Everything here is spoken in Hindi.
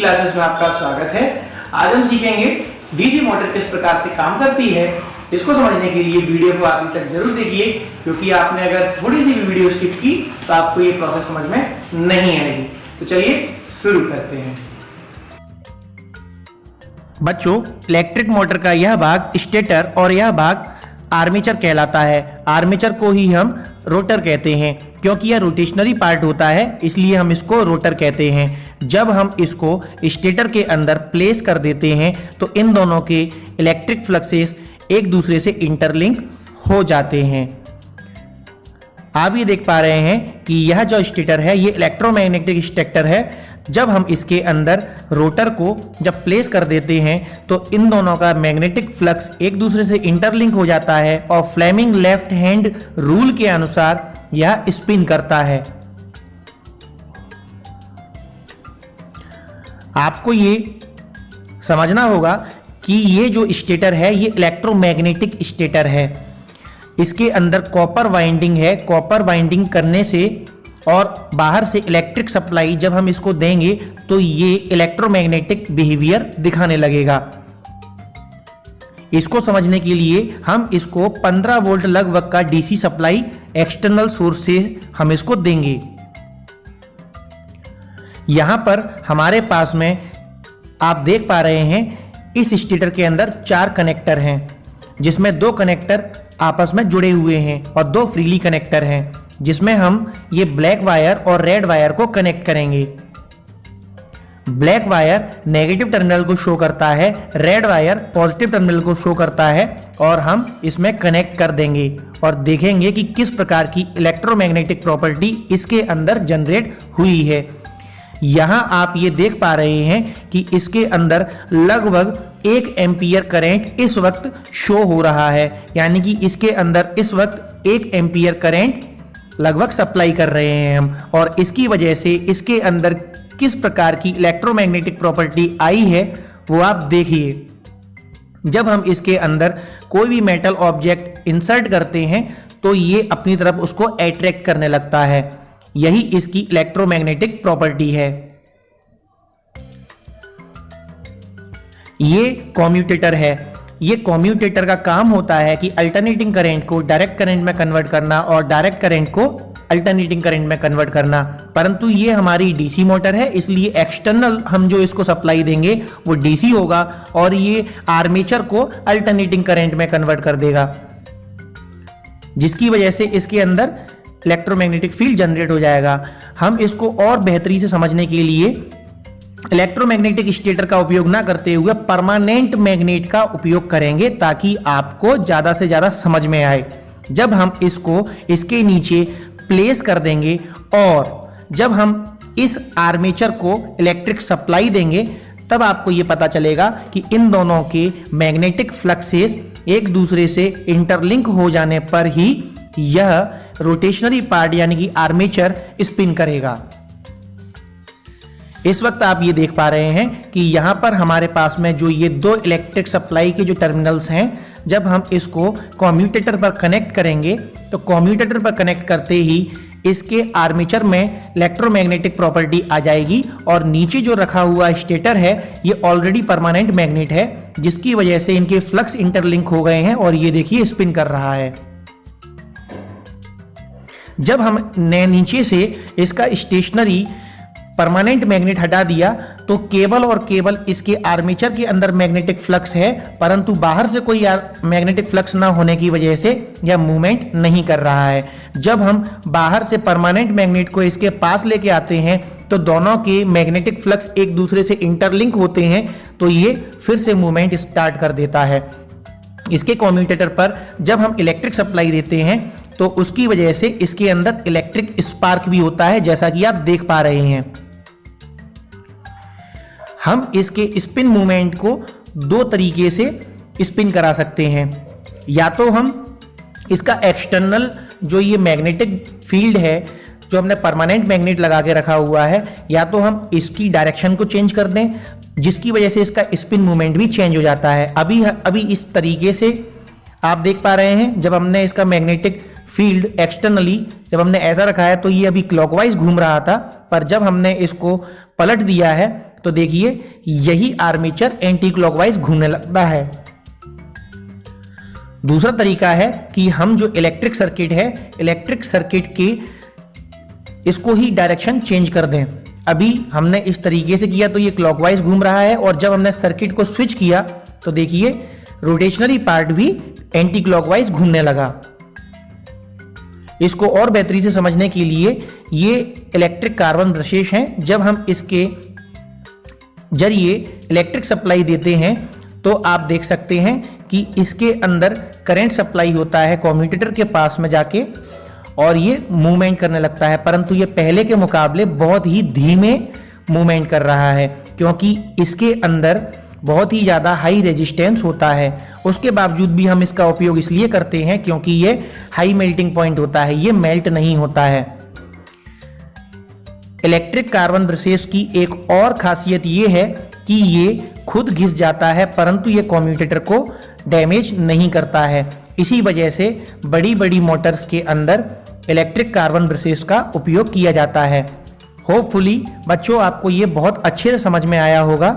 क्लासेस में आपका स्वागत है। आज हम सीखेंगे डीसी मोटर किस प्रकार से काम करती है। इसको समझने के लिए वीडियो को आखिर तक जरूर देखिए, क्योंकि आपने अगर थोड़ी सी भी वीडियो स्किप की तो आपको ये प्रोसेस समझ में नहीं आएगी। तो चलिए शुरू करते हैं। बच्चों, इलेक्ट्रिक मोटर का यह भाग स्टेटर और यह भाग आर्मेचर कहलाता है। आर्मेचर को ही हम रोटर कहते हैं, क्योंकि यह रोटेशनरी पार्ट होता है, इसलिए हम इसको रोटर कहते हैं। जब हम इसको स्टेटर के अंदर प्लेस कर देते हैं तो इन दोनों के इलेक्ट्रिक फ्लक्सेस एक दूसरे से इंटरलिंक हो जाते हैं। आप ये देख पा रहे हैं कि यह जो स्टेटर है ये इलेक्ट्रोमैग्नेटिक स्टेटर है। जब हम इसके अंदर रोटर को जब प्लेस कर देते हैं तो इन दोनों का मैग्नेटिक फ्लक्स एक दूसरे से इंटरलिंक हो जाता है और फ्लेमिंग लेफ्ट हैंड रूल के अनुसार यह स्पिन करता है। आपको ये समझना होगा कि ये जो स्टेटर है ये इलेक्ट्रोमैग्नेटिक स्टेटर है। इसके अंदर कॉपर वाइंडिंग है। कॉपर वाइंडिंग करने से और बाहर से इलेक्ट्रिक सप्लाई जब हम इसको देंगे तो ये इलेक्ट्रोमैग्नेटिक बिहेवियर दिखाने लगेगा। इसको समझने के लिए हम इसको 15 वोल्ट लगभग का डीसी सप्लाई एक्सटर्नल सोर्स से हम इसको देंगे। यहां पर हमारे पास में आप देख पा रहे हैं इस स्टेटर के अंदर 4 कनेक्टर हैं, जिसमें 2 कनेक्टर आपस में जुड़े हुए हैं और 2 फ्रीली कनेक्टर हैं, जिसमें हम ये ब्लैक वायर और रेड वायर को कनेक्ट करेंगे। ब्लैक वायर नेगेटिव टर्मिनल को शो करता है, रेड वायर पॉजिटिव टर्मिनल को शो करता है, और हम इसमें कनेक्ट कर देंगे और देखेंगे कि किस प्रकार की इलेक्ट्रोमैग्नेटिक प्रॉपर्टी इसके अंदर जनरेट हुई है। यहां आप ये देख पा रहे हैं कि इसके अंदर लगभग 1 एम्पियर करंट इस वक्त शो हो रहा है, यानी कि इसके अंदर इस वक्त 1 एम्पियर करंट लगभग सप्लाई कर रहे हैं हम, और इसकी वजह से इसके अंदर किस प्रकार की इलेक्ट्रोमैग्नेटिक प्रॉपर्टी आई है वो आप देखिए। जब हम इसके अंदर कोई भी मेटल ऑब्जेक्ट इंसर्ट करते हैं तो ये अपनी तरफ उसको अट्रैक्ट करने लगता है। यही इसकी इलेक्ट्रोमैग्नेटिक प्रॉपर्टी है। ये कम्यूटेटर है। ये कम्यूटेटर का काम होता है कि अल्टरनेटिंग करंट को डायरेक्ट करंट में कन्वर्ट करना और डायरेक्ट करंट को अल्टरनेटिंग करंट में कन्वर्ट करना। परंतु ये हमारी डीसी मोटर है, इसलिए एक्सटर्नल हम जो इसको सप्लाई देंगे वो डीसी होगा और ये आर्मेचर को अल्टरनेटिंग करंट में कन्वर्ट कर देगा, जिसकी वजह से इसके अंदर इलेक्ट्रोमैग्नेटिक फील्ड जनरेट हो जाएगा। हम इसको और बेहतरी से समझने के लिए इलेक्ट्रोमैग्नेटिक स्टेटर का उपयोग ना करते हुए परमानेंट मैग्नेट का उपयोग करेंगे, ताकि आपको ज्यादा से ज्यादा समझ में आए। जब हम इसको इसके नीचे प्लेस कर देंगे और जब हम इस आर्मेचर को इलेक्ट्रिक सप्लाई देंगे तब आपको ये पता चलेगा कि इन दोनों के मैग्नेटिक फ्लक्सेस एक दूसरे से इंटरलिंक हो जाने पर ही यह रोटेशनरी पार्ट यानी कि आर्मेचर स्पिन करेगा। इस वक्त आप ये देख पा रहे हैं कि यहां पर हमारे पास में जो ये 2 इलेक्ट्रिक सप्लाई के जो टर्मिनल्स हैं, जब हम इसको कम्यूटेटर पर कनेक्ट करेंगे तो कम्यूटेटर पर कनेक्ट करते ही इसके आर्मेचर में इलेक्ट्रोमैग्नेटिक प्रॉपर्टी आ जाएगी, और नीचे जो रखा हुआ स्टेटर है ये ऑलरेडी परमानेंट मैग्नेट है, जिसकी वजह से इनके फ्लक्स इंटरलिंक हो गए हैं और ये देखिए स्पिन कर रहा है। जब हमने नीचे से इसका स्टेशनरी परमानेंट मैग्नेट हटा दिया तो केवल और केवल इसके आर्मेचर के अंदर मैग्नेटिक फ्लक्स है, परंतु बाहर से कोई मैग्नेटिक फ्लक्स ना होने की वजह से यह मूवमेंट नहीं कर रहा है। जब हम बाहर से परमानेंट मैग्नेट को इसके पास लेके आते हैं तो दोनों के मैग्नेटिक फ्लक्स एक दूसरे से इंटरलिंक होते हैं, तो ये फिर से मूवमेंट स्टार्ट कर देता है। इसके कम्यूटेटर पर जब हम इलेक्ट्रिक सप्लाई देते हैं तो उसकी वजह से इसके अंदर इलेक्ट्रिक स्पार्क भी होता है, जैसा कि आप देख पा रहे हैं। हम इसके स्पिन मूवमेंट को 2 तरीके से स्पिन करा सकते हैं। या तो हम इसका एक्सटर्नल जो ये मैग्नेटिक फील्ड है जो हमने परमानेंट मैग्नेट लगा के रखा हुआ है, या तो हम इसकी डायरेक्शन को चेंज कर दें, जिसकी वजह से इसका स्पिन मूवमेंट भी चेंज हो जाता है। अभी इस तरीके से आप देख पा रहे हैं, जब हमने इसका मैग्नेटिक फील्ड एक्सटर्नली जब हमने ऐसा रखा है तो ये अभी क्लॉकवाइज घूम रहा था, पर जब हमने इसको पलट दिया है तो देखिए यही आर्मेचर एंटी क्लॉकवाइज घूमने लगता है। दूसरा तरीका है कि हम जो इलेक्ट्रिक सर्किट है, इलेक्ट्रिक सर्किट के इसको ही डायरेक्शन चेंज कर दें। अभी हमने इस तरीके से किया तो ये क्लॉकवाइज घूम रहा है, और जब हमने सर्किट को स्विच किया तो देखिए रोटेशनरी पार्ट भी एंटी क्लॉकवाइज घूमने लगा। इसको और बेहतरी से समझने के लिए ये इलेक्ट्रिक कार्बन ब्रशेस हैं। जब हम इसके जरिए इलेक्ट्रिक सप्लाई देते हैं तो आप देख सकते हैं कि इसके अंदर करंट सप्लाई होता है कम्यूटेटर के पास में जाके, और ये मूवमेंट करने लगता है, परंतु ये पहले के मुकाबले बहुत ही धीमे मूवमेंट कर रहा है, क्योंकि इसके अंदर बहुत ही ज़्यादा हाई रेजिस्टेंस होता है। उसके बावजूद भी हम इसका उपयोग इसलिए करते हैं क्योंकि ये हाई मेल्टिंग पॉइंट होता है, ये मेल्ट नहीं होता है। इलेक्ट्रिक कार्बन ब्रशेस की एक और खासियत ये है कि ये खुद घिस जाता है, परंतु ये कम्यूटेटर को डैमेज नहीं करता है। इसी वजह से बड़ी बड़ी मोटर्स के अंदर इलेक्ट्रिक कार्बन ब्रशेस का उपयोग किया जाता है। होपफुली बच्चों आपको ये बहुत अच्छे से समझ में आया होगा।